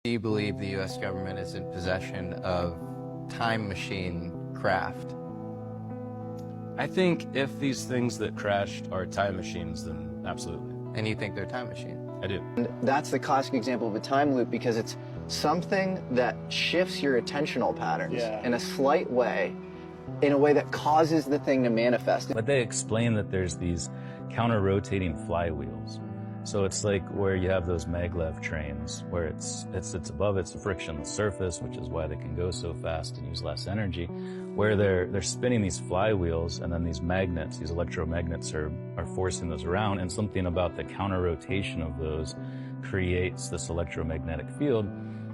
Do you believe the U.S. government is in possession of time machine craft? I think if these things that crashed are time machines, then absolutely. And you think they're time machines? I do. And that's the classic example of a time loop because it's something that shifts your attentional patterns in a slight way, in a way that causes the thing to manifest. But they explain that there's these counter-rotating flywheels. So it's like where you have those maglev trains where it's above its frictionless surface, which is why they can go so fast and use less energy, where they're spinning these flywheels, and then these magnets, these electromagnets are forcing those around, and something about the counter rotation of those creates this electromagnetic field,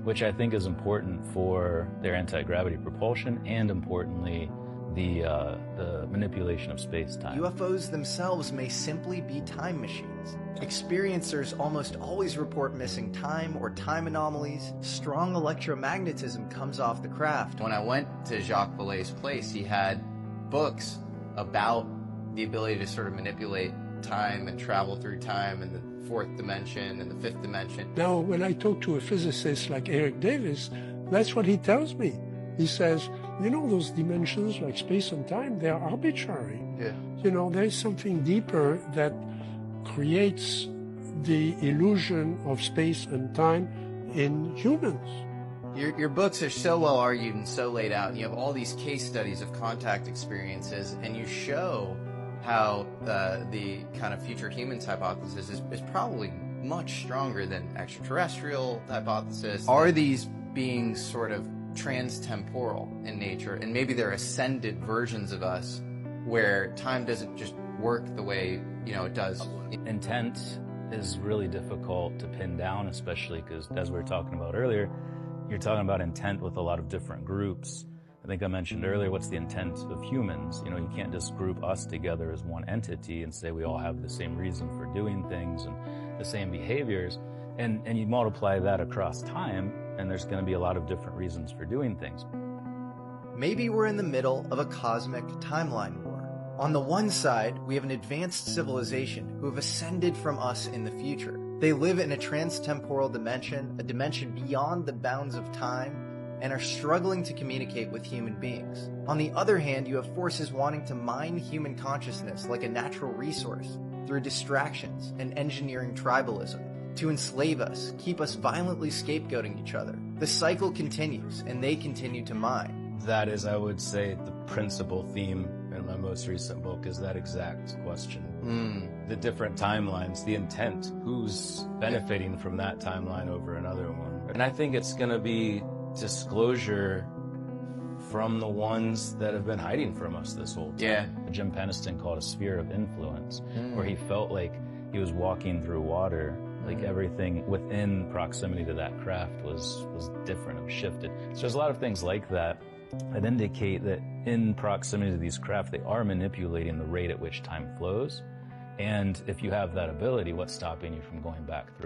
which I think is important for their anti-gravity propulsion and, importantly, the manipulation of space-time. UFOs themselves may simply be time machines. Experiencers almost always report missing time or time anomalies. Strong electromagnetism comes off the craft. When I went to Jacques Vallée's place, he had books about the ability to sort of manipulate time and travel through time and the fourth dimension and the fifth dimension. Now, when I talk to a physicist like Eric Davis, that's what he tells me. He says, you know, those dimensions like space and time, they're arbitrary. Yeah. You know, there's something deeper that creates the illusion of space and time in humans. Your books are so well argued and so laid out, and you have all these case studies of contact experiences, and you show how the kind of future humans hypothesis is probably much stronger than extraterrestrial hypothesis. Are these beings sort of trans-temporal in nature, and maybe they're ascended versions of us where time doesn't just work the way, you know, it does? Intent is really difficult to pin down, especially because, as we were talking about earlier, you're talking about intent with a lot of different groups. I think I mentioned earlier, what's the intent of humans? You know, you can't just group us together as one entity and say we all have the same reason for doing things and the same behaviors. And you multiply that across time, and there's going to be a lot of different reasons for doing things. Maybe we're in the middle of a cosmic timeline war. On the one side, we have an advanced civilization who have ascended from us in the future. They live in a trans-temporal dimension, a dimension beyond the bounds of time, and are struggling to communicate with human beings. On the other hand, you have forces wanting to mine human consciousness like a natural resource through distractions and engineering tribalism to enslave us, keep us violently scapegoating each other. The cycle continues, and they continue to mine. That is, I would say, the principal theme in my most recent book is that exact question. The different timelines, the intent, who's benefiting from that timeline over another one. And I think it's going to be disclosure from the ones that have been hiding from us this whole time. Yeah. Jim Peniston called a sphere of influence, where he felt like he was walking through water. Like everything within proximity to that craft was different, it was shifted. So there's a lot of things like that that indicate that in proximity to these craft, they are manipulating the rate at which time flows. And if you have that ability, what's stopping you from going back through?